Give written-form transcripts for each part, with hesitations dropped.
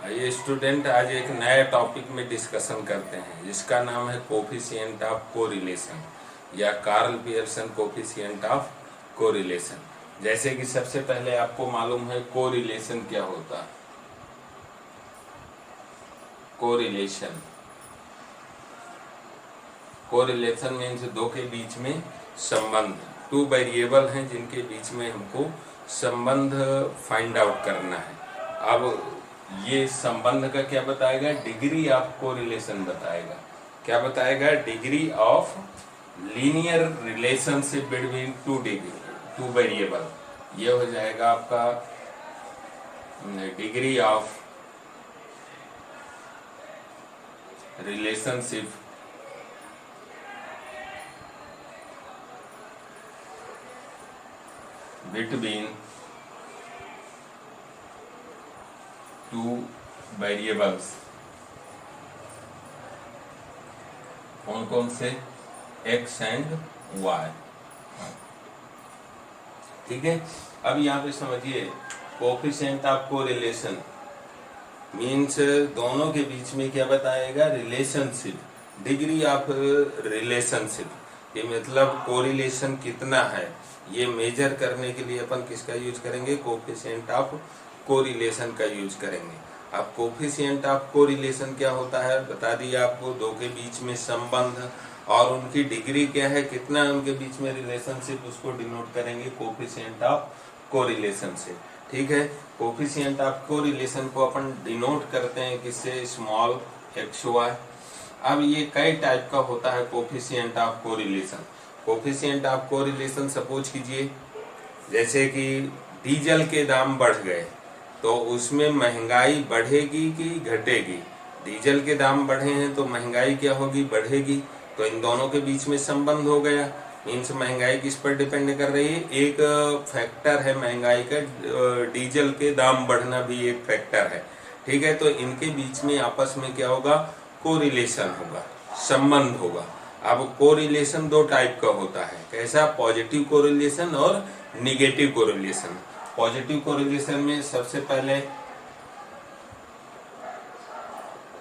ये स्टूडेंट आज एक नए टॉपिक में डिस्कशन करते हैं जिसका नाम है कोफिशिएंट ऑफ कोरिलेशन या Karl Pearson coefficient of correlation. जैसे कि सबसे पहले आपको मालूम है कोरिलेशन क्या होता है। कोरिलेशन कोरिलेशन मीन्स दो के बीच में संबंध, टू वेरिएबल हैं जिनके बीच में हमको संबंध फाइंड आउट करना है। अब ये संबंध का क्या बताएगा, डिग्री ऑफ कोरिलेशन बताएगा। क्या बताएगा, degree of linear relationship between two variable. ये हो जाएगा आपका degree of relationship between two variables. कौन कौन से, x एंड y। ठीक है। अब यहाँ पे समझिए कोफिशिएंट ऑफ कोरिलेशन मीन्स दोनों के बीच में क्या बताएगा, रिलेशनशिप, डिग्री ऑफ रिलेशनशिप। ये मतलब कोरिलेशन कितना है ये मेजर करने के लिए अपन किसका यूज करेंगे, कोफिशिएंट ऑफ कोरिलेशन का यूज करेंगे। अब कोफिशिएंट ऑफ कोरिलेशन क्या होता है बता दिया आपको, दो के बीच में संबंध और उनकी डिग्री क्या है, कितना है उनके बीच में रिलेशनशिप, उसको डिनोट करेंगे कोफिशिएंट ऑफ कोरिलेशन से। ठीक है। कोफिशिएंट ऑफ कोरिलेशन को अपन डिनोट करते हैं किससे, स्मॉल xy। अब ये कई टाइप का होता है coefficient of correlation. Coefficient of correlation suppose कीजिए जैसे कि डीजल के दाम बढ़ गए तो उसमें महंगाई बढ़ेगी कि घटेगी। डीजल के दाम बढ़े हैं तो महंगाई क्या होगी, बढ़ेगी। तो इन दोनों के बीच में संबंध हो गया। मीन्स महंगाई किस पर डिपेंड कर रही है, एक फैक्टर है महंगाई का, डीजल के दाम बढ़ना भी एक फैक्टर है। ठीक है। तो इनके बीच में आपस में क्या होगा, कोरिलेशन होगा, संबंध होगा। अब कोरिलेशन दो टाइप का होता है, कैसा, पॉजिटिव कोरिलेशन और निगेटिव कोरिलेशन। पॉजिटिव कोरिलेशन में सबसे पहले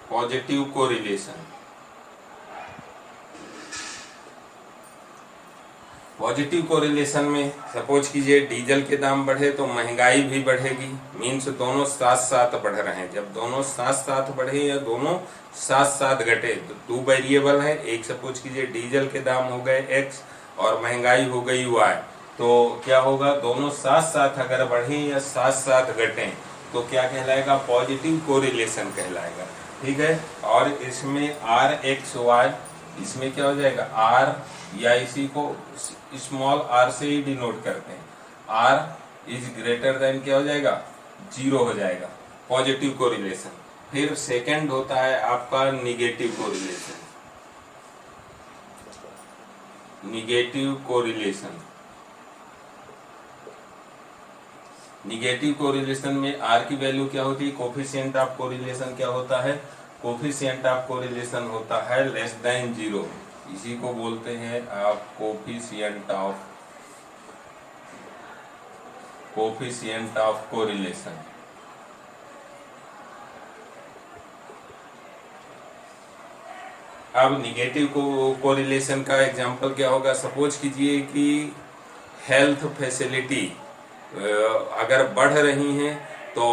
पॉजिटिव कोरिलेशन, पॉजिटिव कोरिलेशन में सपोज कीजिए डीजल के दाम बढ़े तो महंगाई भी बढ़ेगी। मीन्स दोनों साथ साथ बढ़ रहे हैं। जब दोनों साथ साथ बढ़े या दोनों साथ साथ घटे तो दो वेरिएबल है, एक सपोज कीजिए डीजल के दाम हो गए x और महंगाई हो गई y, तो क्या होगा, दोनों साथ साथ अगर बढ़े या साथ साथ घटे तो क्या कहलाएगा, पॉजिटिव कोरिलेशन कहलाएगा। ठीक है। और इसमें r(x,y) इसमें क्या हो जाएगा, r या इसी को स्मॉल r से ही डिनोट करते हैं, r इज ग्रेटर देन क्या हो जाएगा, 0 हो जाएगा, पॉजिटिव कोरिलेशन। फिर सेकंड होता है आपका negative correlation. Negative correlation, negative correlation में r की वैल्यू क्या होती है, कोफिशिएंट ऑफ कोरिलेशन क्या होता है, कोफिशिएंट ऑफ कोरिलेशन होता है लेस देन 0। इसी को बोलते हैं आप कोफिशिएंट ऑफ कोरिलेशन। अब निगेटिव कोरिलेशन का एग्जांपल क्या होगा, सपोज कीजिए कि हेल्थ फैसिलिटी अगर बढ़ रही हैं तो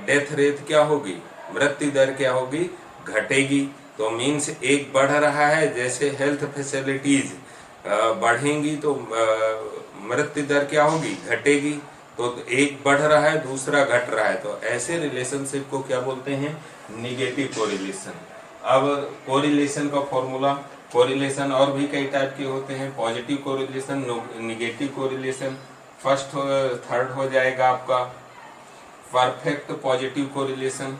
डेथ रेट क्या होगी, मृत्यु दर क्या होगी, घटेगी। तो मीन्स एक बढ़ रहा है, जैसे हेल्थ फैसिलिटीज बढ़ेंगी तो मृत्यु दर क्या होगी, घटेगी। तो एक बढ़ रहा है दूसरा घट रहा है, तो ऐसे रिलेशनशिप को क्या बोलते हैं, निगेटिव कोरिलेशन। अब कोरिलेशन का फॉर्मूला, कोरिलेशन और भी कई टाइप के होते हैं, positive correlation, negative correlation. First third हो जाएगा आपका perfect positive correlation,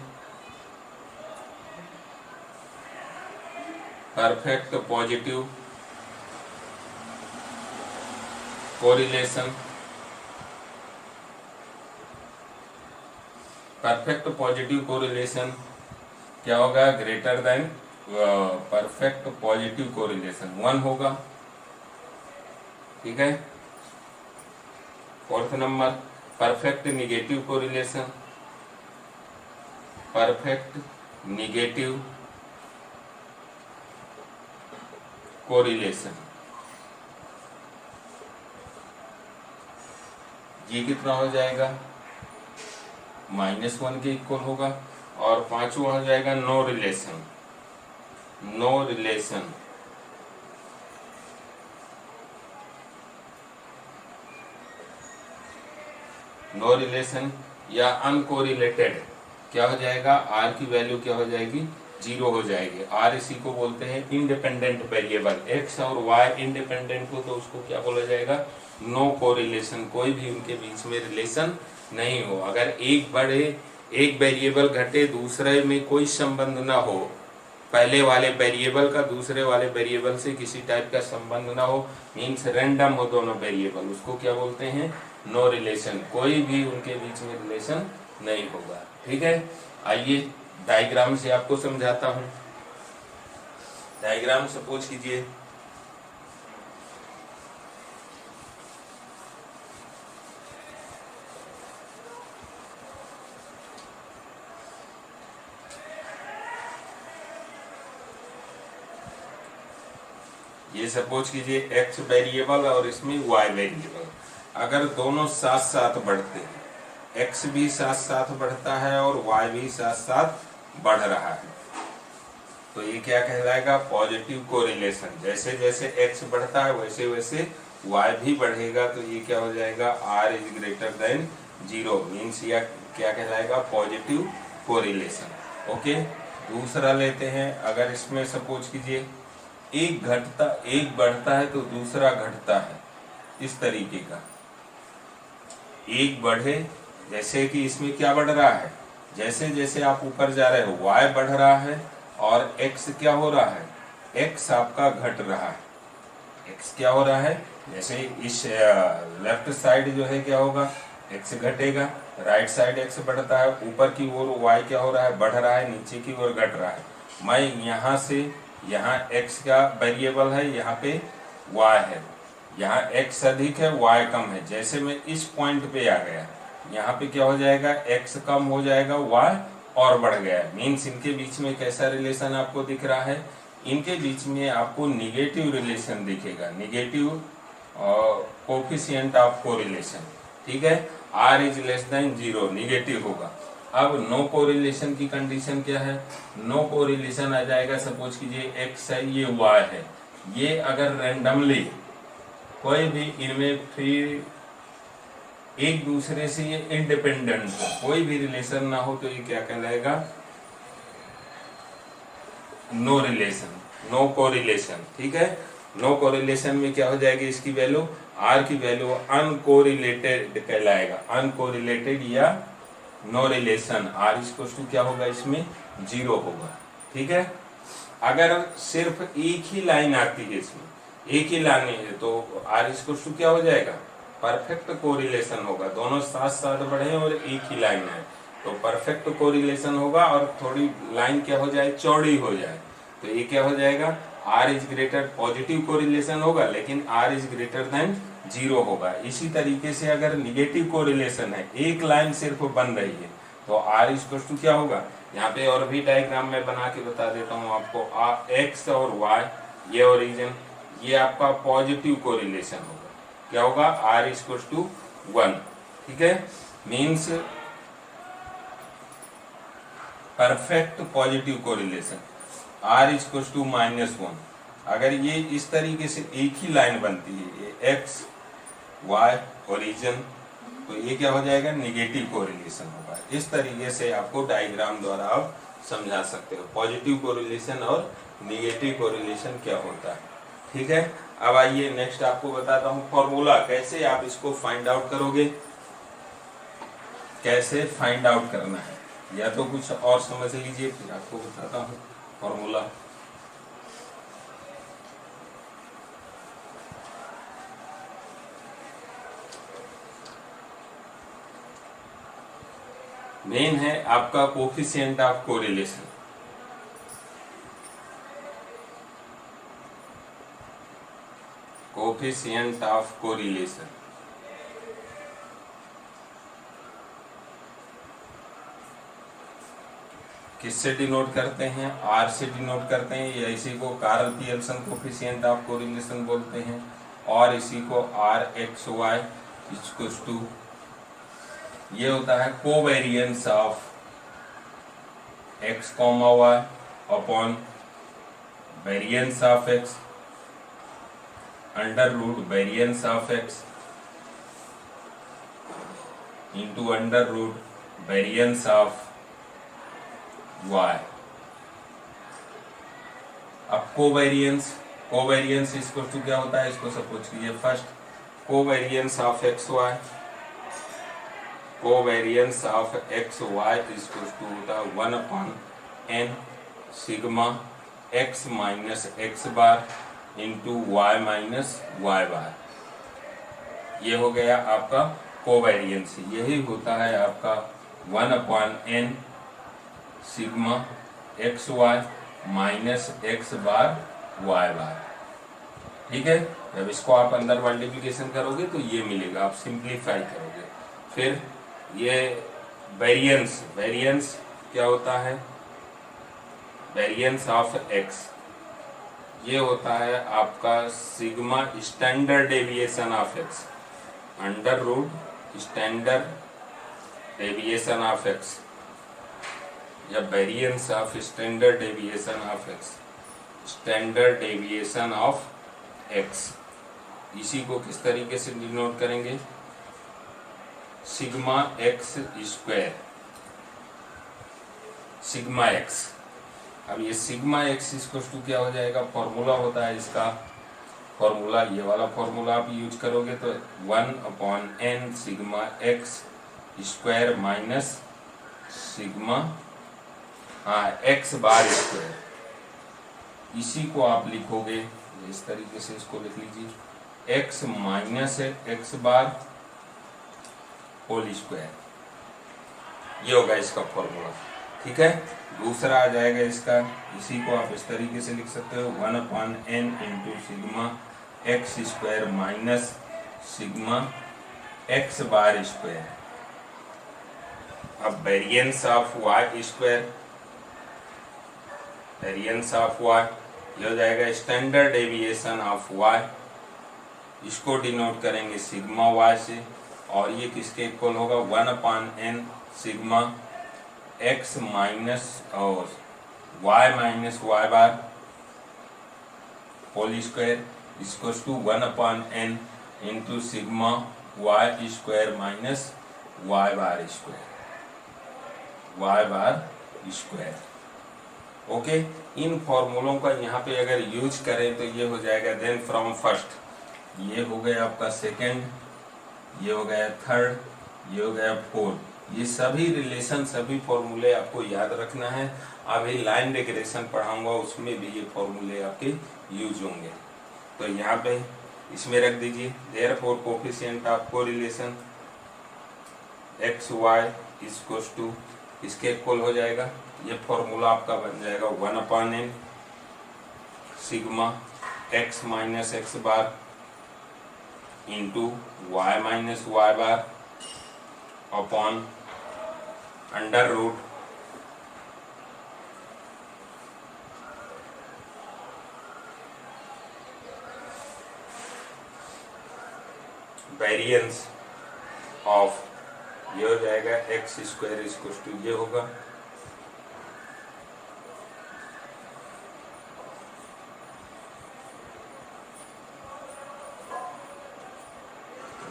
perfect positive correlation. Perfect positive correlation क्या होगा, greater than perfect positive correlation 1 होगा। ठीक है। Fourth number perfect negative correlation, perfect negative correlation. ये कितना हो जाएगा, -1 के इक्वल होगा। और पांचवा हो जाएगा no relation. No relation no relation या अनकोरिलेटेड क्या हो जाएगा, आर की वैल्यू क्या हो जाएगी, 0 हो जाएगी। आर इसी को बोलते हैं इंडिपेंडेंट वेरिएबल। एक्स और वाई इंडिपेंडेंट हो तो उसको क्या बोला जाएगा, नो कोरिलेशन। कोई भी उनके बीच में रिलेशन नहीं हो। अगर एक बढ़े, एक वेरिएबल घटे, दूसरे में कोई संबंध ना हो, पहले वाले वेरिएबल का दूसरे वाले वेरिएबल से किसी टाइप का संबंध ना हो, मीन्स रैंडम हो दोनों वेरिएबल, उसको क्या बोलते हैं, नो रिलेशन। कोई भी उनके बीच में रिलेशन नहीं होगा। ठीक है, आइए डायग्राम से आपको समझाता हूं। डायग्राम सपोज कीजिए, ये सपोज कीजिए एक्स वेरिएबल और इसमें वाई वेरिएबल। अगर दोनों साथ साथ बढ़ते हैं, एक्स भी साथ साथ बढ़ता है और वाई भी साथ साथ बढ़ रहा है, तो ये क्या कहलाएगा, पॉजिटिव कोरिलेशन। जैसे जैसे एक्स बढ़ता है वैसे वैसे वाई भी बढ़ेगा, तो ये क्या हो जाएगा, R is greater than 0, means या क्या कहलाएगा, पॉजिटिव कोरिलेशन। ओके, दूसरा लेते हैं। अगर इसमें सपोज कीजिए एक घटता, एक बढ़ता है तो दूसरा घटता है, इस तरीके का। एक बढ़े, जैसे कि इसमें क्या बढ़ रहा है, जैसे जैसे आप ऊपर जा रहे हो y बढ़ रहा है और x क्या हो रहा है, x आपका घट रहा है। x क्या हो रहा है, जैसे इस लेफ्ट साइड जो है क्या होगा, x घटेगा, राइट साइड x बढ़ता है, ऊपर की ओर y क्या हो रहा है, बढ़ रहा है, नीचे की ओर घट रहा है। मैं यहाँ से, यहाँ x का वेरिएबल है, यहाँ पे y है, यहाँ x अधिक है y कम है। जैसे मैं इस पॉइंट पे आ गया, यहाँ पे क्या हो जाएगा, x कम हो जाएगा, y और बढ़ गया। मीन्स इनके बीच में कैसा रिलेशन आपको दिख रहा है, इनके बीच में आपको निगेटिव रिलेशन दिखेगा, निगेटिव कोफिशिएंट ऑफ कोरिलेशन। ठीक है, r is less then 0, negative होगा। अब नो कोरिलेशन की कंडीशन क्या है, नो कोरिलेशन आ जाएगा, सपोज कीजिए x है, ये y है, ये अगर रैंडमली कोई भी इनमें फिर एक दूसरे से ये इंडिपेंडेंट हो, कोई भी रिलेशन ना हो, तो ये क्या कहलाएगा, नो रिलेशन, नो कोरिलेशन। ठीक है, नो कोरिलेशन में क्या हो जाएगी, इसकी वैल्यू, आर की वैल्यू अनकोरिलेटेड कहलाएगा, अनकोरिलेटेड या no relation. R equal to क्या होगा, इसमें 0 होगा। ठीक है, अगर सिर्फ एक ही लाइन आती है, इसमें एक ही लाइन है, तो आर इक्वल टू क्या हो जाएगा, परफेक्ट कोरिलेशन होगा। दोनों साथ साथ बढ़े और एक ही लाइन है तो परफेक्ट कोरिलेशन होगा। और थोड़ी लाइन क्या हो जाए, चौड़ी हो जाए, तो ये क्या हो जाएगा, R is greater, positive correlation होगा, लेकिन आर इज ग्रेटर देन 0 होगा। इसी तरीके से अगर निगेटिव कोरिलेशन है, एक लाइन सिर्फ बन रही है, तो आर इक्वल टू क्या होगा, यहाँ पे और भी डायग्राम में बना के बता देता हूँ आपको। एक्स और वाई, ये ओरिजिन, ये आपका पॉजिटिव कोरिलेशन होगा। क्या होगा, आर इक्वल टू 1। ठीक है, means perfect positive correlation, R equal to -1। अगर ये इस तरीके से एक ही लाइन बनती है, ये एक्स वाई ओरिजिन, तो ये क्या हो जाएगा, निगेटिव कोरिलेशन होगा। इस तरीके से आपको डायग्राम द्वारा आप समझा सकते हो पॉजिटिव कोरिलेशन और निगेटिव कोरिलेशन क्या होता है। ठीक है, अब आइए नेक्स्ट आपको बताता हूँ फॉर्मूला, कैसे आप इसको फाइंड आउट करोगे, कैसे फाइंड आउट करना है, या तो कुछ और समझ लीजिए, फिर आपको बताता हूँ फॉर्मूला। मेन है आपका coefficient of correlation. Coefficient of correlation, किससे डिनोट करते हैं? आर से डिनोट करते हैं, या इसी को Karl Pearson coefficient of correlation बोलते हैं, और इसी को R X Y equals to, ये होता है covariance of X comma Y upon variance of X under root variance of X into under root variance of Y. अब कोवेरियंस इसको टू क्या होता है, इसको सपोज कीजिए first covariance of X Y, covariance of X Y इसको टू होता है 1/n sigma x minus x bar into Y minus Y बार। ये हो गया आपका कोवेरियंस, यही होता है आपका 1/n sigma x Y minus x bar Y bar. ठीक है, जब इसको आप अंदर मल्टीप्लिकेशन करोगे तो ये मिलेगा, आप सिंप्लीफाई करोगे। फिर ये वेरियंस क्या होता है, वेरियंस ऑफ एक्स, ये होता है आपका sigma standard deviation of X under root standard deviation of X, या variance of standard deviation of X, standard deviation of X. इसी को किस तरीके से डिनोट करेंगे, sigma X square sigma X. अब ये सिग्मा एक्स इसको टू क्या हो जाएगा, फॉर्मूला होता है इसका, फॉर्मूला ये वाला फॉर्मूला आप यूज करोगे तो 1/n sigma X square minus sigma X bar square. इसी को आप लिखोगे इस तरीके से, इसको लिख लीजिए X minus x bar whole square, ये होगा इसका फॉर्मूला। ठीक है, दूसरा आ जाएगा इसका, इसी को आप इस तरीके से लिख सकते हो 1/n into sigma X square minus sigma X bar square. अब variance of Y square, variance of Y ये हो जाएगा स्टैंडर्ड डेविएशन ऑफ वाई, इसको डिनोट करेंगे सिग्मा वाई से, और ये किसके इक्वल होगा 1/n सिग्मा एक्स माइनस और Y minus Y bar whole square इसको to 1/n into sigma Y square minus Y bar square. Okay, इन फॉर्मूलों का यहाँ पे अगर यूज करें तो ये हो जाएगा देन फ्रॉम फर्स्ट, ये हो गया आपका सेकेंड, ये हो गया थर्ड, ये हो गया फोर्थ। ये सभी रिलेशन सभी फॉर्मूले आपको याद रखना है। अभी लाइन डेकोरेशन पढ़ाऊंगा उसमें भी ये फॉर्मूले आपके यूज होंगे, तो यहाँ पे इसमें रख दीजिए therefore coefficient of correlation X Y equals to, इसके इक्वल हो जाएगा, ये फॉर्मूला आपका बन जाएगा 1/n sigma x minus x bar into Y minus Y bar upon under root variance of, ये हो जाएगा एक्स स्क्वायर इक्वल्स टू, ये होगा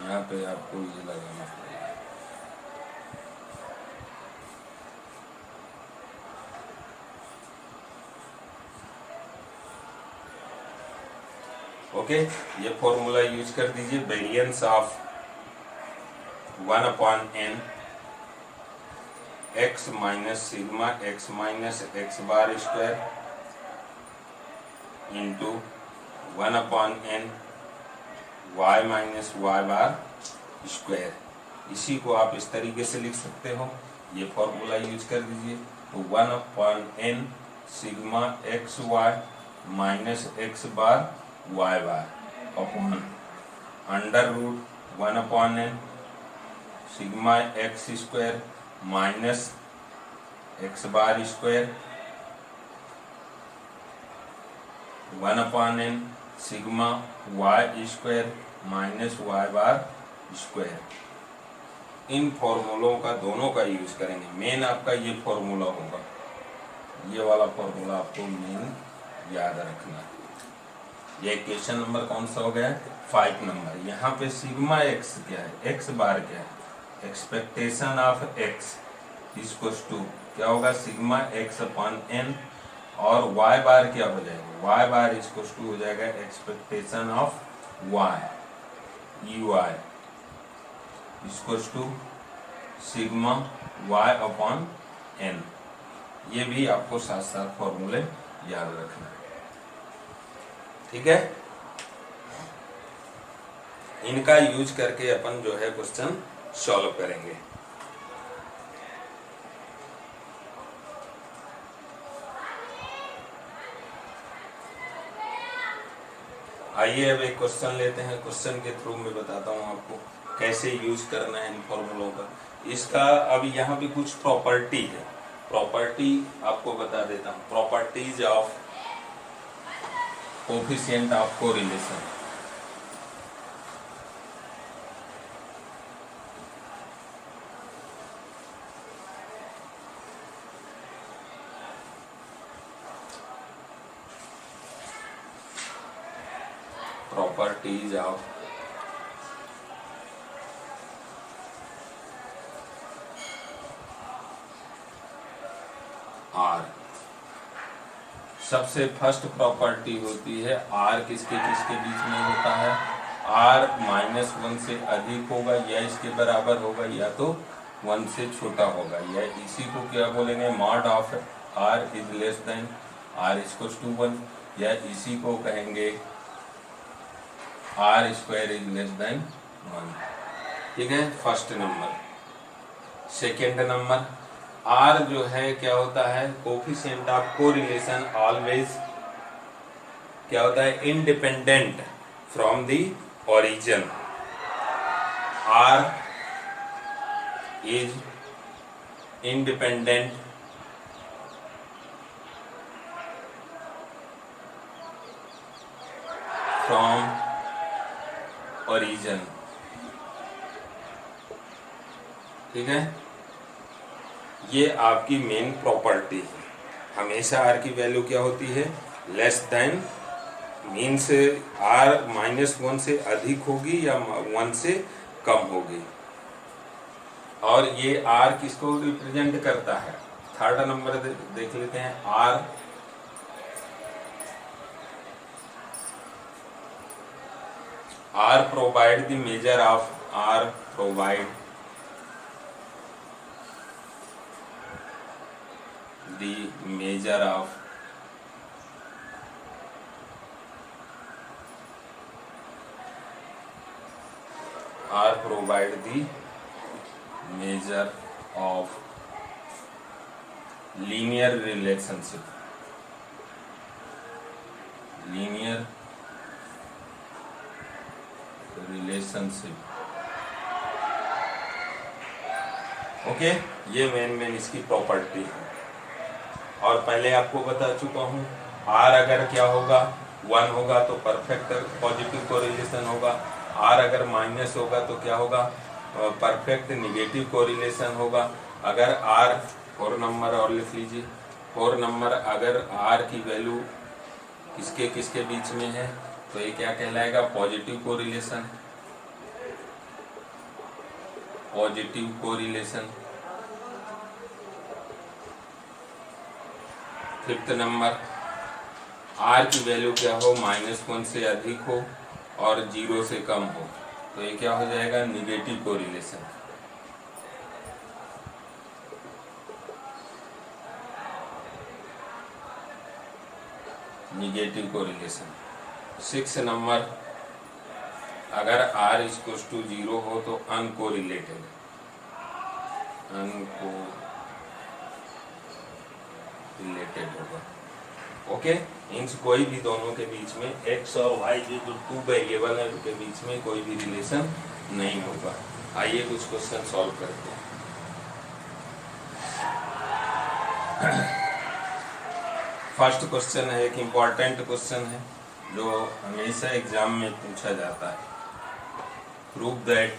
यहाँ पे आपको ये लगाना पड़ेगा। ओके, ये फॉर्मूला यूज कर दीजिए, variance of 1/n x minus sigma x minus x bar square into 1/n y minus Y bar square. इसी को आप इस तरीके से लिख सकते हो, ये फॉर्मूला यूज कर दीजिए, तो 1/n sigma x Y minus x bar Y bar upon under root 1/n sigma X square minus x bar square 1/n sigma Y square minus Y bar square. इन फॉर्मूलों का दोनों का यूज करेंगे। Main आपका ये फॉर्मूला होगा, ये वाला फॉर्मूला आपको मेन याद रखना है। ये क्वेश्चन नंबर कौन सा हो गया? 5 नंबर। यहाँ पे सिग्मा एक्स क्या है, एक्स बार क्या है, expectation of x equals to क्या होगा, सिग्मा एक्स अपॉन एन, और वाई बार क्या हो जाएगा, वाई बार इक्वल्स टू हो जाएगा expectation of y E y equals to sigma y upon n. ये भी आपको साथ साथ फॉर्मूले याद रखना है, ठीक है। इनका यूज करके अपन जो है क्वेश्चन सॉल्व करेंगे। आइए अब एक क्वेश्चन लेते हैं। क्वेश्चन के थ्रू मैं बताता हूं आपको कैसे यूज करना है इन फॉर्मूलों का। इसका अब यहाँ पे कुछ प्रॉपर्टी है, प्रॉपर्टी आपको बता देता हूँ। Properties of coefficient of correlation. Properties of r. सबसे फर्स्ट प्रॉपर्टी होती है आर किसके किसके बीच में होता है, आर -1 से अधिक होगा या इसके बराबर होगा, या तो 1 से छोटा होगा, या इसी को क्या बोलेंगे, mod of r is less than or equals to 1, या इसी को कहेंगे r square is less than 1। ठीक है, first number. Second number, r जो है क्या होता है, कोफिशिएंट ऑफ कोरिलेशन ऑलवेज क्या होता है, independent from the origin. R is independent from origin. ठीक है, ये आपकी मेन प्रॉपर्टी है। हमेशा आर की वैल्यू क्या होती है, लेस देन, मीन्स आर -1 से अधिक होगी या 1 से कम होगी। और ये आर किसको रिप्रेजेंट करता है, थर्ड नंबर देख लेते हैं। R provide the measure of, r provide the measure of or provide the measure of linear relationship, linear relationship। Okay, ये मेन इसकी प्रॉपर्टी है। और पहले आपको बता चुका हूँ, आर अगर क्या होगा, 1 होगा तो परफेक्ट पॉजिटिव कोरिलेशन होगा, आर अगर माइनस होगा तो क्या होगा, परफेक्ट निगेटिव कोरिलेशन होगा। अगर आर 4 नंबर और लिख लीजिए, 4 नंबर अगर आर की वैल्यू किसके किसके बीच में है तो ये क्या कहलाएगा, positive correlation, positive correlation. Fifth number, r की वैल्यू क्या हो, -1 से अधिक हो और 0 से कम हो तो ये क्या हो जाएगा, negative correlation. Negative correlation. 6 number, अगर आर इक्वल्स टू 0 हो तो अनकोरिलेटेड, रिलेटेड होगा। ओके, मीन्स कोई भी दोनों के बीच में एक्स और वाई जो 2 वेरिएबल है उनके बीच में कोई भी रिलेशन नहीं होगा। आइए कुछ क्वेश्चन सॉल्व करते हैं। फर्स्ट क्वेश्चन है, एक इम्पॉर्टेंट क्वेश्चन है जो हमेशा एग्जाम में पूछा जाता है। प्रूव दैट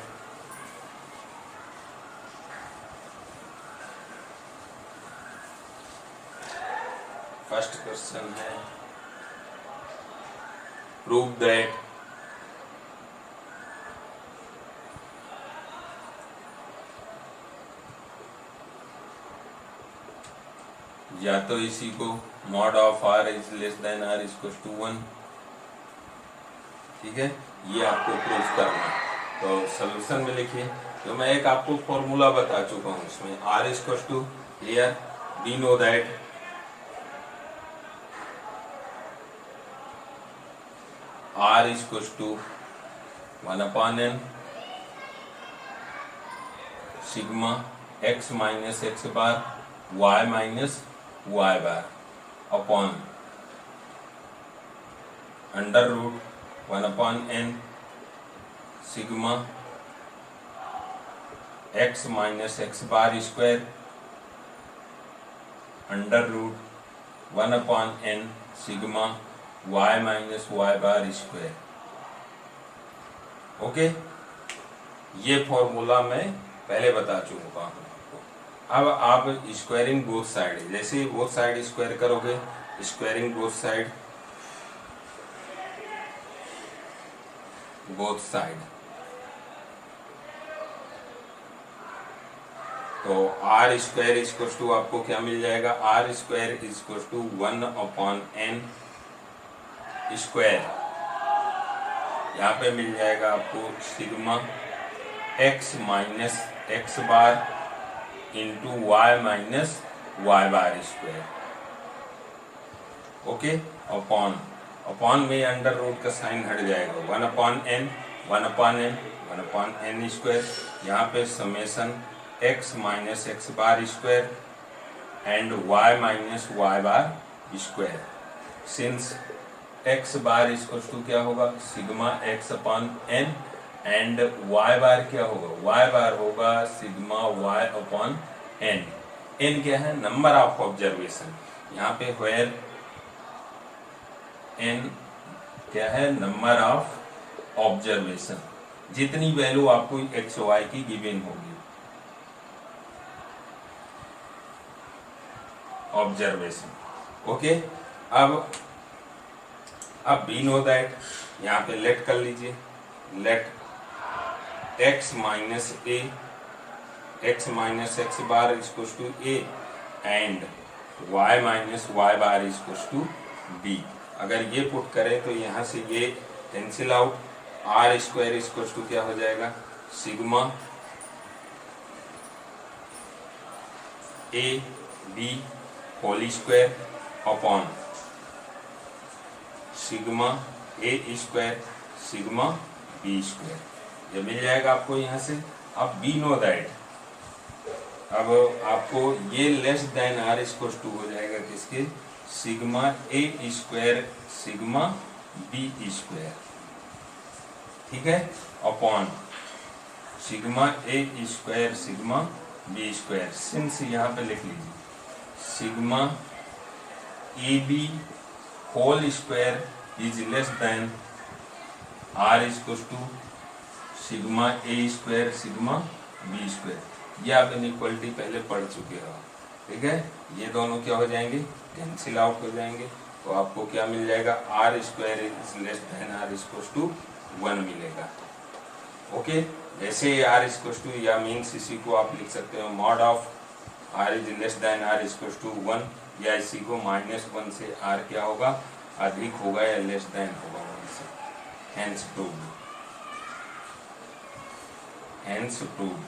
फर्स्ट क्वेश्चन है, प्रूव दैट या तो इसी को mod of r is less than or equal to 1, ठीक है, ये आपको प्रूव करना है। तो सोल्यूशन में लिखिए, तो मैं एक आपको फॉर्मूला बता चुका हूँ इसमें, r equal to here we know that r equal to 1/n sigma x minus x bar y minus y bar upon under root 1/n sigma x minus x bar square under root 1/n sigma y minus y bar square. Okay, ये formula मैं पहले बता चुका हूँ। अब आप squaring both side, जैसे both side square करोगे, स्क्वायरिंग बोथ साइड तो आर स्क्वायर इक्वल टू आपको क्या मिल जाएगा, r square equal to 1/n square, यहाँ पे मिल जाएगा आपको sigma x minus x bar into Y minus Y bar square. Okay, upon में अंडर रूट का साइन हट जाएगा, 1/n स्क्वायर, यहाँ पे summation x minus x bar square and y minus Y bar square. Since x bar equal to क्या होगा, sigma x/n and y बार क्या होगा, y बार होगा सिग्मा y/n। n क्या है, नंबर ऑफ ऑब्जर्वेशन, यहाँ पे वेयर n क्या है, नंबर ऑफ ऑब्जर्वेशन, जितनी वैल्यू आपको x y की गिवन होगी ऑब्जर्वेशन। ओके, अब वी नो दैट, यहाँ पे लेट कर लीजिए, let x minus a x minus x bar equal to a and y minus Y bar equal to b। अगर ये पुट करें तो यहाँ से ये cancel out, r square equal to क्या हो जाएगा, sigma a b whole square upon sigma a square sigma b square, ये मिल जाएगा आपको यहाँ से। अब वी नो दैट, अब आपको ये less than or equal to हो जाएगा किसके, sigma a square sigma b square, ठीक है, upon sigma a square sigma b square. Since यहाँ पे लिख लीजिए sigma ab whole square is less than or equal to sigma a square sigma b square. ये आप इनइक्वालिटी पहले पढ़ चुके हो, ठीक है, ये दोनों क्या हो जाएंगे, कैंसिल आउट हो जाएंगे, तो आपको क्या मिल जाएगा, r square is less than or equal to 1 मिलेगा। ओके, जैसे आर इक्वल टू, या मीन्स इसी को आप लिख सकते हो mod of r is less than or equal to 1, या इसी को -1 से आर क्या होगा, अधिक होगा या लेस देन होगा 1 से, hence proved. Hence proved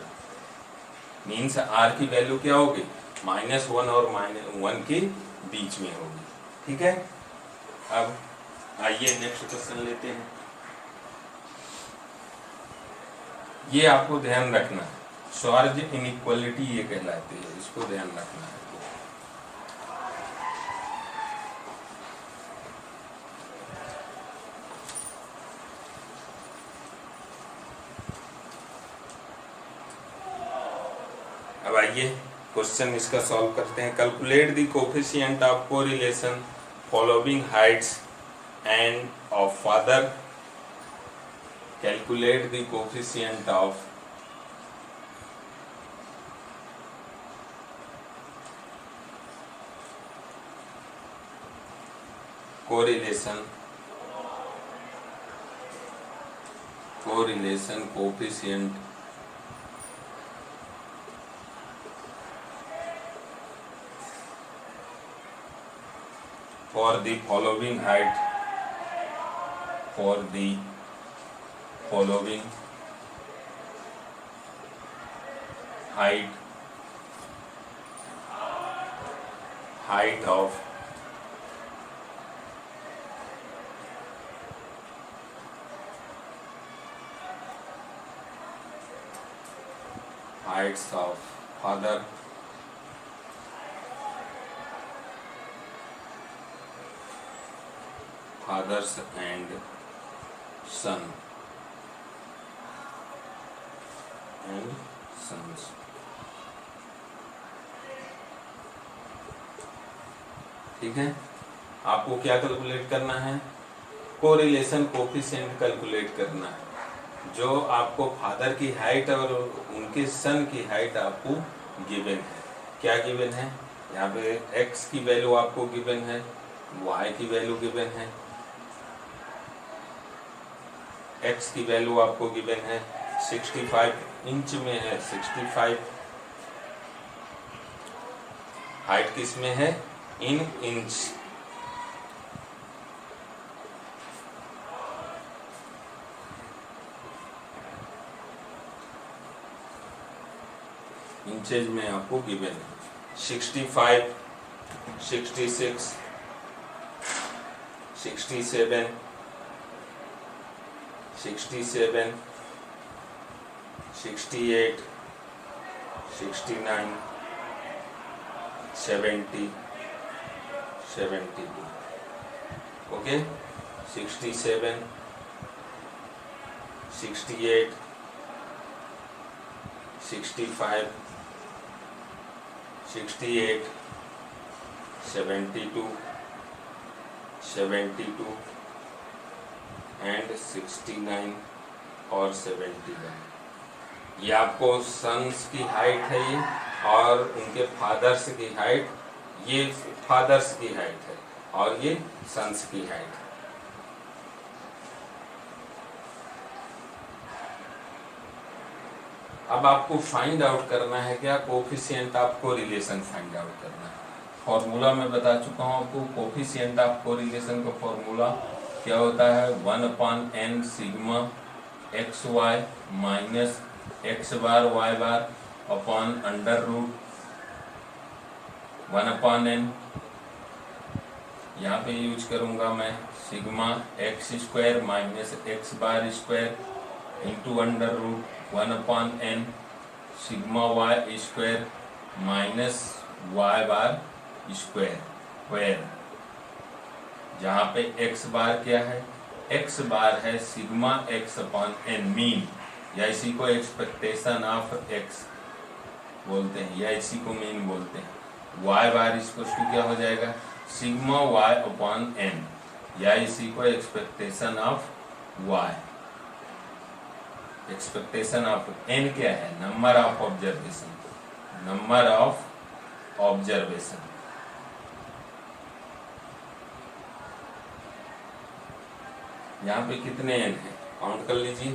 means r की वैल्यू क्या होगी, -1 और -1 के बीच में होगी, ठीक है। अब आइए नेक्स्ट क्वेश्चन लेते हैं। ये आपको ध्यान रखना है, श्वार्ज इनइक्वालिटी ये कहलाती है, इसको ध्यान रखना है। अब आइए क्वेश्चन इसका सॉल्व करते हैं। Calculate the coefficient of correlation following Heights end of father. Calculate the coefficient of correlation coefficient for the following height, for the following height of heights of father, fathers and son and sons। ठीक है, आपको क्या calculate करना है? Correlation coefficient calculate करना है। जो आपको फादर की हाइट और उनके सन की हाइट आपको गिवन है। क्या गिवन है? यहाँ पे x की वैल्यू आपको गिवन है, y की वैल्यू गिवन है। x की वैल्यू आपको गिवन है 65 इंच में है, 65। हाइट किस में है? इन इंच। इंचेज में आपको गिवन है 65, 66, 67, 67, 68, 69, 70, 72। ओके, 67, 68, 65, 68, 72, 72 एंड 69 और 71। ये आपको सन्स की हाइट है ये, और उनके फादर्स की हाइट, ये फादर्स की हाइट है और ये सन्स की हाइट है। अब आपको फाइंड आउट करना है क्या? Coefficient of correlation find out करना है। फॉर्मूला मैं बता चुका हूँ आपको। कोफिशिएंट ऑफ कोरिलेशन का फॉर्मूला क्या होता है? 1/n sigma x Y minus x bar Y bar upon under root 1/n। यहाँ पे यूज करूंगा मैं sigma X square minus x bar square into under root 1/n sigma Y square minus Y bar square where, जहाँ पे x बार क्या है? x बार है सिग्मा x/n मीन, या इसी को एक्सपेक्टेशन ऑफ x बोलते हैं, या इसी को मीन बोलते हैं। y बार इसको क्या हो जाएगा? सिग्मा y/n, या इसी को expectation of y। Expectation of n क्या है? Number of observation, number of observation. यहाँ पे कितने n है? काउंट कर लीजिए।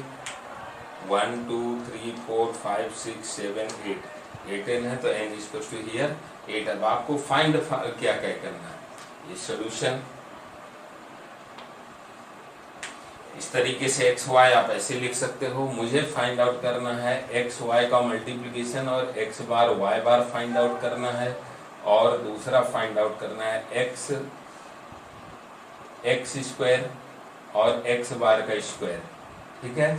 1 2 3 4 5 6 7 8 n है, तो n इक्वल्स टू हियर 8। अब आपको फाइंड क्या करना है? ये सॉल्यूशन इस तरीके से एक्स वाई आप ऐसे लिख सकते हो। मुझे फाइंड आउट करना है एक्स वाई का मल्टीप्लिकेशन और एक्स बार वाई बार फाइंड आउट करना है, और दूसरा फाइंड आउट करना है एक्स स्क्वायर और एक्स बार का स्क्वायर। ठीक है,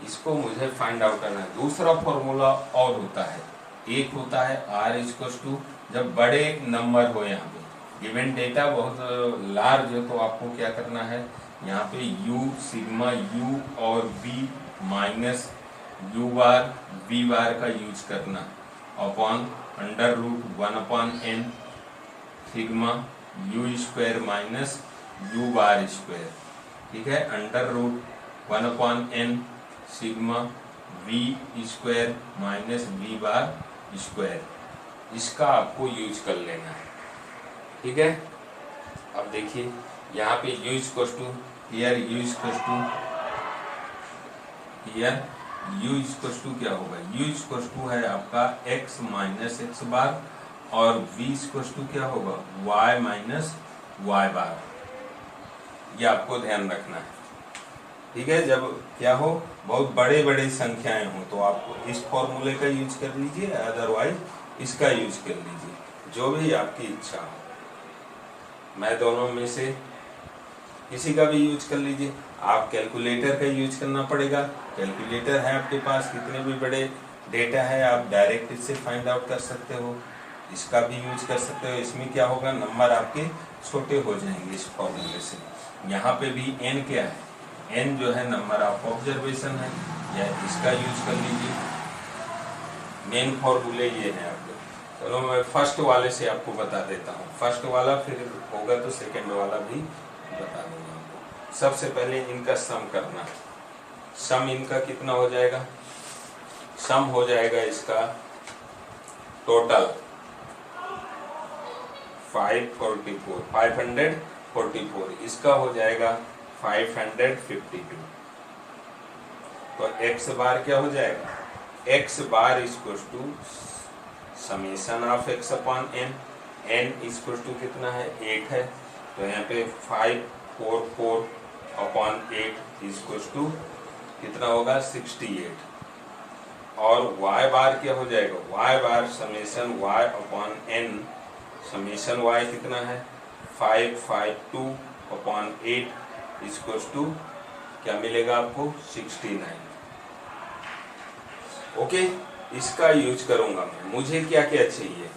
इसको मुझे फाइंड आउट करना है। दूसरा फॉर्मूला और होता है, एक होता है आर इक्वल्स टू, जब बड़े नंबर हो, यहाँ पे गिवन डेटा बहुत लार्ज हो, तो आपको क्या करना है? यहाँ पे u सिग्मा u और b minus u bar b bar का यूज करना। Upon under root 1/n sigma u square minus u bar square, ठीक है, under root 1/n sigma v square minus v bar square, इसका आपको use कर लेना है, ठीक है। अब देखिए यहाँ पे u equals to here u equals to here u equals to क्या होगा, u इक्वल्स टू है आपका x माइनस एक्स बार और v इक्वल्स टू क्या होगा y माइनस वाई बार, ये आपको ध्यान रखना है, ठीक है। जब क्या हो बहुत बड़े बड़े संख्याएं हो तो आप इस फॉर्मूले का यूज कर लीजिए, अदरवाइज इसका यूज कर लीजिए, जो भी आपकी इच्छा हो। मैं दोनों में से किसी का भी यूज कर लीजिए। आप कैलकुलेटर का यूज करना पड़ेगा, कैलकुलेटर है आपके पास, कितने भी बड़े डेटा है आप डायरेक्ट इससे फाइंड आउट कर सकते हो, इसका भी यूज कर सकते हो। इसमें क्या होगा, नंबर आपके छोटे हो जाएंगे इस फॉर्मूले से। यहाँ पे भी n क्या है, n जो है नंबर ऑफ ऑब्जर्वेशन है, या इसका यूज कर लीजिए। मेन फॉर्मूले ये है आपके। चलो मैं फर्स्ट वाले से आपको बता देता हूँ, फर्स्ट वाला फिर होगा तो सेकंड वाला भी बता दूंगा आपको। सबसे पहले इनका सम करना है। सम इनका कितना हो जाएगा, सम हो जाएगा इसका टोटल 544, इसका हो जाएगा 552। तो x बार क्या हो जाएगा, x bar equals to summation of x upon n, n equals to कितना है 8 है, तो यहाँ पे 544 अपॉन 8 इक्वल्स टू कितना होगा 68। और y बार क्या हो जाएगा, y bar summation y upon n, summation y कितना है 552 अपॉन 8 इक्वल्स टू क्या मिलेगा आपको 69। ओके, इसका यूज करूंगा मैं। मुझे क्या क्या चाहिए,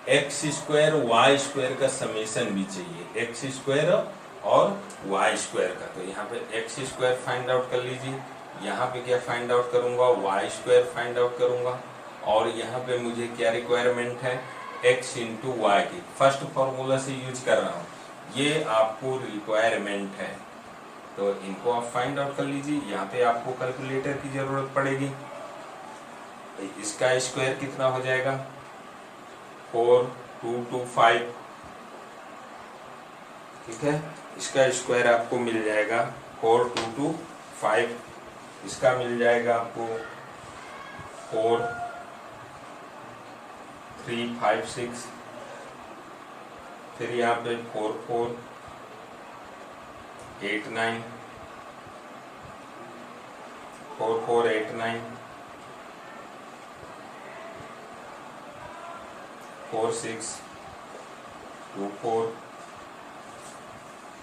एक्स स्क्वायर वाई स्क्वायर का समेशन भी चाहिए, एक्स स्क्वायर और वाई स्क्वायर का। तो यहाँ पे एक्स स्क्वायर फाइंड आउट कर लीजिए, यहाँ पे क्या फाइंड आउट करूंगा, वाई स्क्वायर फाइंड आउट करूंगा, और यहाँ पे मुझे क्या रिक्वायरमेंट है, x इंटू वाई की फर्स्ट फॉर्मूला से यूज कर रहा हूँ, ये आपको रिक्वायरमेंट है। तो इनको आप फाइंड आउट कर लीजिए। यहाँ पे आपको कैलकुलेटर की जरूरत पड़ेगी। इसका स्क्वायर कितना हो जाएगा 4225, ठीक है, इसका स्क्वायर आपको मिल जाएगा 4225, इसका मिल जाएगा आपको 4356, फिर यहाँ पे 4489, 4489, 4624,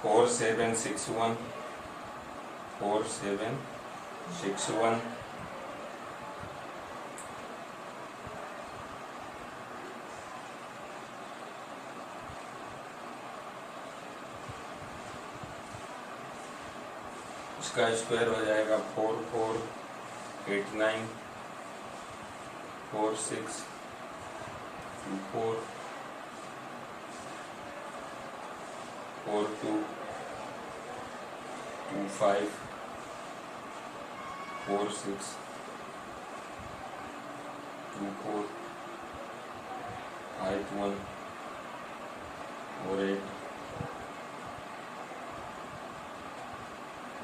4761, 4761, इसका स्क्वायर हो जाएगा 4489, 4624, 4225, 4624, 5148,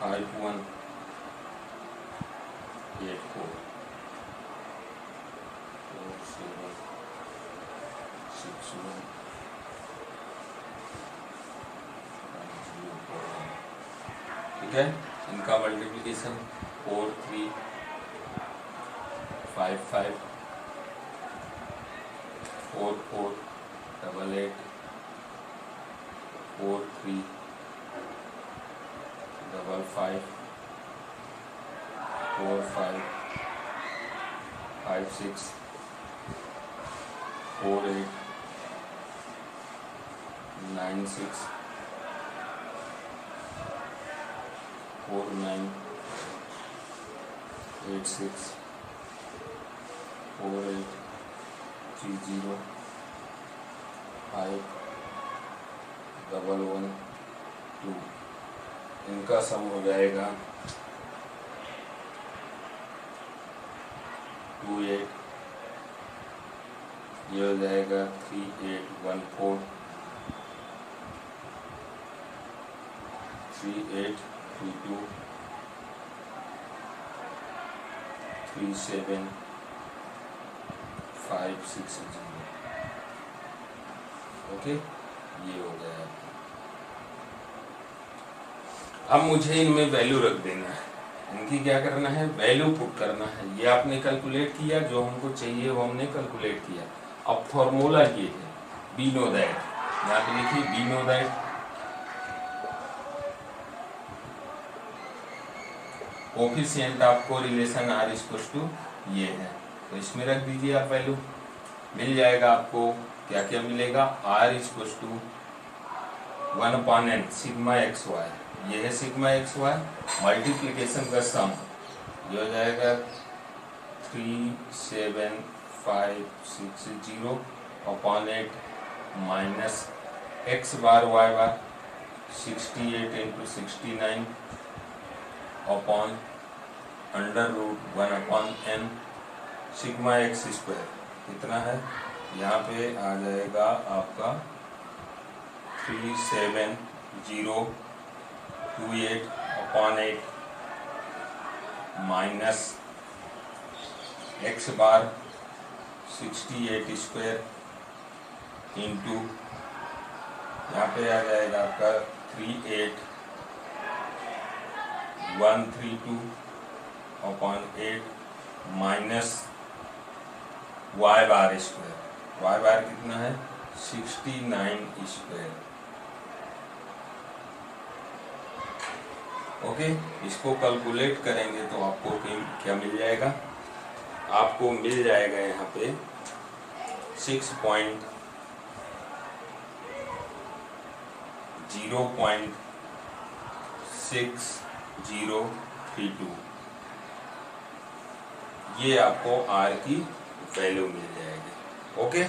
5184, 4761, ठीक है। इनका मल्टीप्लिकेशन 4355, 4488, 4355, 4556, 4896, 4986, 48 305112, इनका सम हो जाएगा 28, ये हो जाएगा 3814, 3832, 37560। ओके, ये हो गया। अब मुझे इनमें वैल्यू रख देना है, इनकी क्या करना है, वैल्यू पुट करना है। ये आपने कैलकुलेट किया, जो हमको चाहिए वो हमने कैलकुलेट किया। अब फॉर्मूला ये है, बी नो दैट, यहाँ पे लिखिए we know that, coefficient of correlation r equals to ये है, तो इसमें रख दीजिए आप वैल्यू। मिल जाएगा आपको, क्या क्या मिलेगा, r equals to 1/n sigma x y, ये है सिग्मा एक्स वाई, मल्टीप्लीकेशन का सम ये हो जाएगा 37560 upon 8 minus x bar Y बार 68 into 69 upon √1/n sigma X square कितना है, यहाँ पे आ जाएगा आपका 37028 अपॉन 8 माइनस एक्स बार 68 स्क्वायर इंटू यहाँ पे आ जाएगा आपका 38132 upon 8 minus Y bar square, Y बार कितना है 69 स्क्वायर। ओके, इसको कैलकुलेट करेंगे तो आपको क्या मिल जाएगा, आपको मिल जाएगा यहाँ पे 0.6032, ये आपको आर की वैल्यू मिल जाएगी। ओके,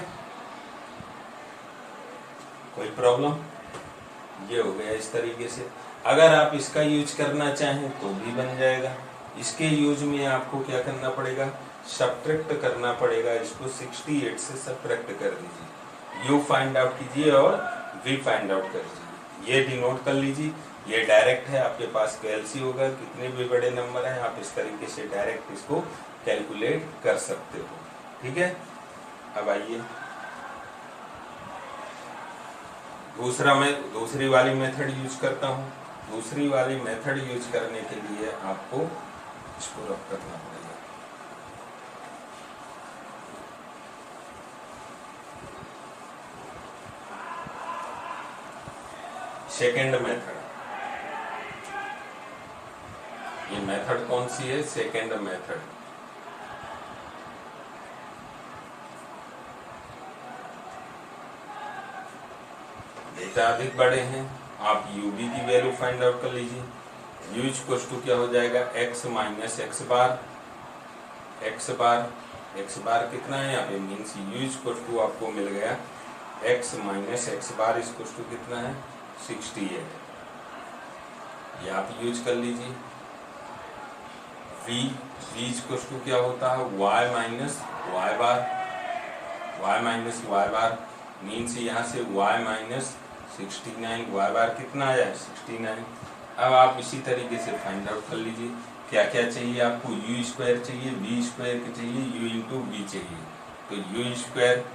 कोई प्रॉब्लम, ये हो गया इस तरीके से। अगर आप इसका यूज करना चाहें तो भी बन जाएगा। इसके यूज में आपको क्या करना पड़ेगा, सब्ट्रैक्ट करना पड़ेगा, इसको 68 से सब्ट्रैक्ट कर दीजिए, यू फाइंड आउट कीजिए और वी फाइंड आउट कर दीजिए। ये डिनोट कर लीजिए, ये डायरेक्ट है, आपके पास कैलसी होगा, कितने भी बड़े नंबर हैं आप इस तरीके से डायरेक्ट इसको कैलकुलेट कर सकते हो। ठीक है, अब आइए दूसरी वाली मेथड यूज करता हूँ। दूसरी वाली मेथड यूज करने के लिए आपको इसको रब करना पड़ेगा। सेकेंड मेथड, ये मेथड कौन सी है, सेकेंड मेथड। डेटा अधिक बड़े हैं, आप यूबी की वैल्यू फाइंड आउट कर लीजिए। यू इक्वल्स टू क्या हो जाएगा, एक्स माइनस एक्स बार, एक्स बार कितना है यहाँ पे, मीन्स यू इक्वल्स टू आपको मिल गया x minus x bar equals to कितना है 68, ये आप यूज कर लीजिए। वी इक्वल्स टू क्या होता है, वाई माइनस वाई बार, मीन्स यहाँ से y माइनस 69, वाई बार कितना आया 69। अब आप इसी तरीके से फाइंड आउट कर लीजिए क्या क्या चाहिए आपको, यू स्क्वायर चाहिए, वी स्क्वायर चाहिए, यू इंटू वी चाहिए। तो यू स्क्वायर,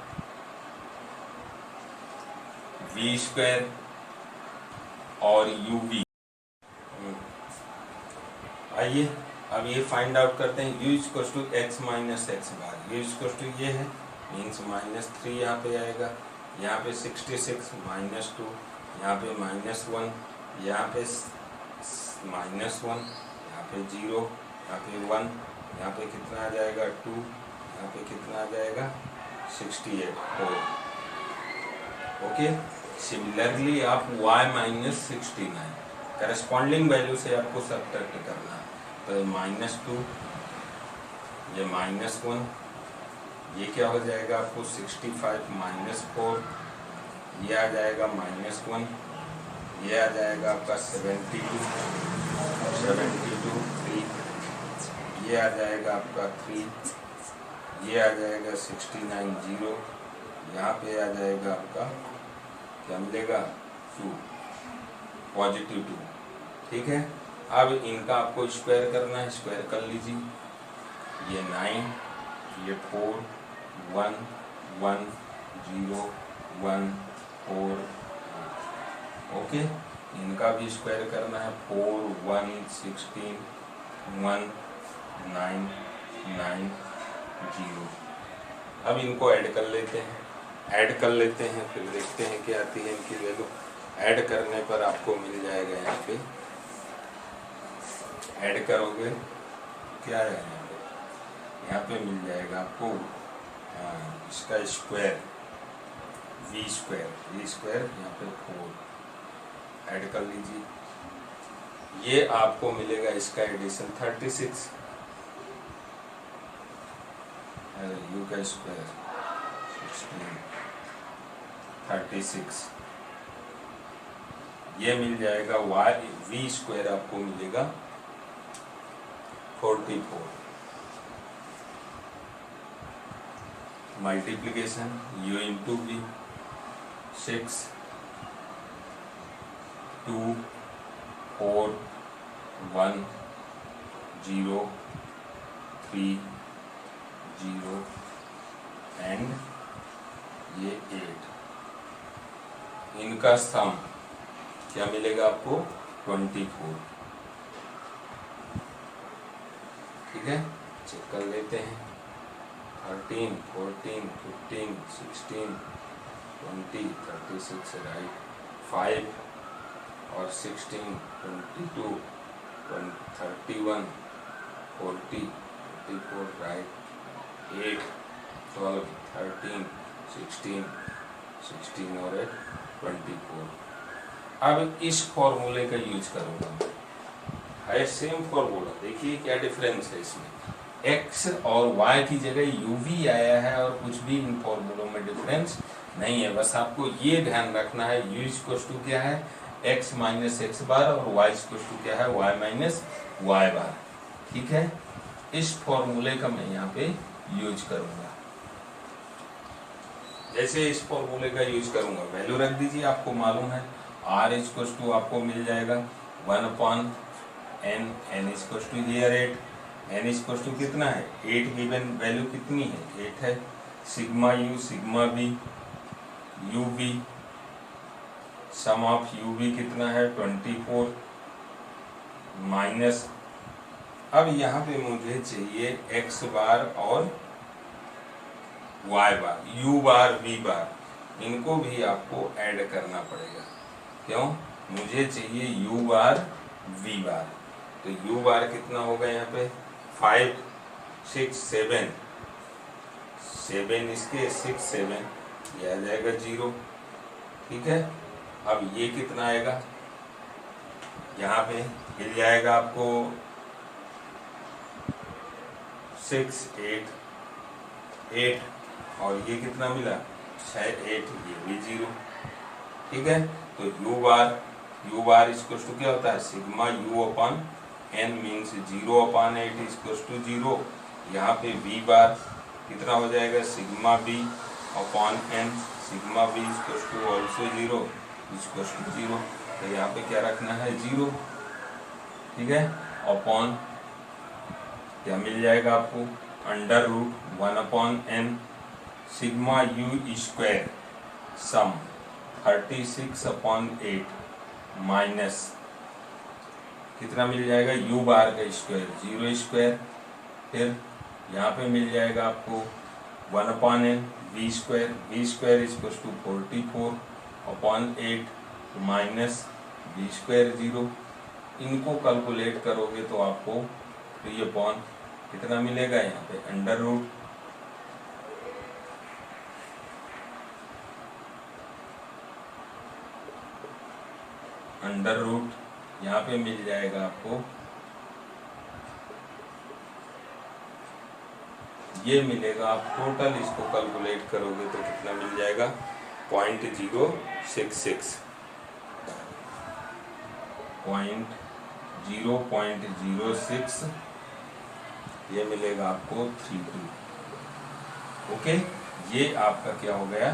वी स्क्वायर और यू वी। आइए अब ये फाइंड आउट करते हैं। U equals to x minus x bar, u equals to ये है, मीन्स -3 यहाँ पे आएगा, यहाँ पे 66 -2, यहाँ पे -1, यहाँ पे -1, यहाँ पे 0, यहाँ पे 1, यहाँ पे कितना आ जाएगा 2, यहाँ पे कितना आ जाएगा 68 4। ओके, सिमिलरली आप y माइनस 69 करस्पॉन्डिंग वैल्यू से आपको सब्ट्रैक्ट करना है। तो -2, ये -1, ये क्या हो जाएगा आपको 65 माइनस 4, ये आ जाएगा -1, ये आ जाएगा आपका 72 3, ये आ जाएगा आपका 3, ये आ जाएगा 69 0, यहाँ पे आ जाएगा आपका क्या मिलेगा 2, पॉजिटिव 2। ठीक है, अब इनका आपको स्क्वायर करना है, स्क्वायर कर लीजिए। ये 9, ये 4 1 1 0 1 4, ओके। इनका भी स्क्वायर करना है, 4 1 16 1 9 9 0। अब इनको ऐड कर लेते हैं, फिर देखते हैं क्या आती है इनकी वैल्यू। ऐड करने पर आपको मिल जाएगा, यहाँ पे ऐड करोगे क्या है यहाँ पे मिल जाएगा आपको इसका स्क्वायर v स्क्वायर यहाँ पे 4 ऐड कर लीजिए। ये आपको मिलेगा इसका एडिशन 36, u का स्क्वायर 36, ये मिल जाएगा v स्क्वायर आपको मिलेगा 44। Multiplication u into v 6 2 4 1 0 3 0 and ये 8। इनका सम क्या मिलेगा आपको 24। ठीक है, चेक कर लेते हैं। 13 14 15 16 20 36 राइट, 5 और 16 22 31 40 44 राइट, 8 12 13 16 और 24। अब इस फॉर्मूले का यूज करूंगा मैं, है सेम फॉर्मूला। देखिए क्या डिफरेंस है इसमें, x और y की जगह uv आया है और कुछ भी इन फॉर्मूलों में डिफरेंस नहीं है। बस आपको ये ध्यान रखना है u इक्वल्स टू क्या है x माइनस एक्स बार और y इक्वल्स टू क्या है y माइनस वाई बार। ठीक है, इस फॉर्मूले का मैं यहाँ पे यूज करूंगा। जैसे इस फॉर्मूले का यूज करूंगा, वैल्यू रख दीजिए। आपको मालूम है r इक्वल्स टू आपको मिल जाएगा 1/n, n equals to here 8, n equals to कितना है 8, गिवन वैल्यू कितनी है 8 है। Sigma u sigma v uv, sum of uv कितना है 24 माइनस, अब यहाँ पे मुझे चाहिए x बार और y बार, u बार v बार, इनको भी आपको ऐड करना पड़ेगा। क्यों, मुझे चाहिए u बार v बार। तो u बार कितना होगा यहाँ पे 5 6 7 7 इसके 6 7, ये आ जाएगा 0। ठीक है, अब ये कितना आएगा, यहाँ पे मिल जाएगा आपको 6 8 और ये कितना मिला 6 8, ये भी 0। ठीक है, तो u बार इक्वल टू क्या होता है sigma u upon n means 0/8 equal to 0। यहाँ पे v बार कितना हो जाएगा sigma b upon n, sigma b equal to also 0 equal to 0। तो यहाँ पे क्या रखना है 0। ठीक है, अपॉन क्या मिल जाएगा आपको under root 1/n sigma u square sum 36/8 माइनस कितना मिल जाएगा u बार का स्क्वायर 0 स्क्वायर, फिर यहाँ पे मिल जाएगा आपको 1/n v स्क्वायर equal to 44/8 minus v square 0। इनको कैलकुलेट करोगे तो आपको 3 कितना मिलेगा यहाँ पे अंडर रूट यहाँ पे मिल जाएगा आपको ये मिलेगा। आप टोटल इसको कैलकुलेट करोगे तो कितना मिल जाएगा, 0.066, 0.06, ये मिलेगा आपको 32। ओके, ये आपका क्या हो गया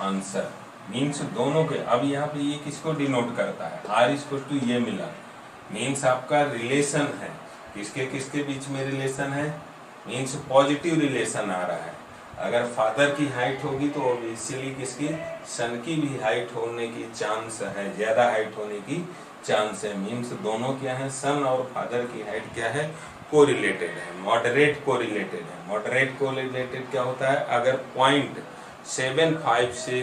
आंसर। मीन्स दोनों के, अब यहाँ पे ये किसको डिनोट करता है, आर इक्वल टू ये मिला, मीन्स आपका रिलेशन है, किसके किसके बीच में रिलेशन है, मीन्स पॉजिटिव रिलेशन आ रहा है। अगर फादर की हाइट होगी तो ऑब्वियसली किसकी, सन की भी हाइट होने की चांस है, ज्यादा हाइट होने की चांस है। मीन्स दोनों क्या है, सन और फादर की हाइट क्या है, कोरिलेटेड है, मॉडरेट कोरिलेटेड है। मॉडरेट कोरिलेटेड क्या होता है, अगर 0.75 से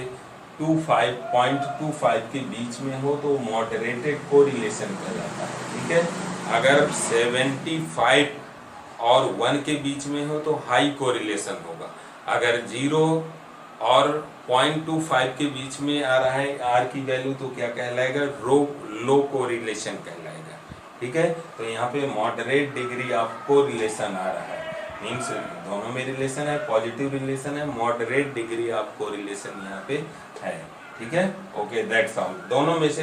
0.25 के बीच में हो तो मॉडरेटेड कोरिलेशन कहलाता है। ठीक है, अगर 75 और 1 के बीच में हो तो हाई कोरिलेशन होगा। अगर 0 और 0.25 के बीच में आ रहा है आर की वैल्यू तो क्या कहलाएगा, लो कोरिलेशन कहलाएगा। ठीक है, तो यहाँ पे मॉडरेट डिग्री ऑफ कोरिलेशन आ रहा है, मीन्स दोनों में रिलेशन है, पॉजिटिव रिलेशन है, मॉडरेट डिग्री ऑफ कोरिलेशन यहाँ पे है। ठीक है, ओके, दैट्स ऑल। दोनों में से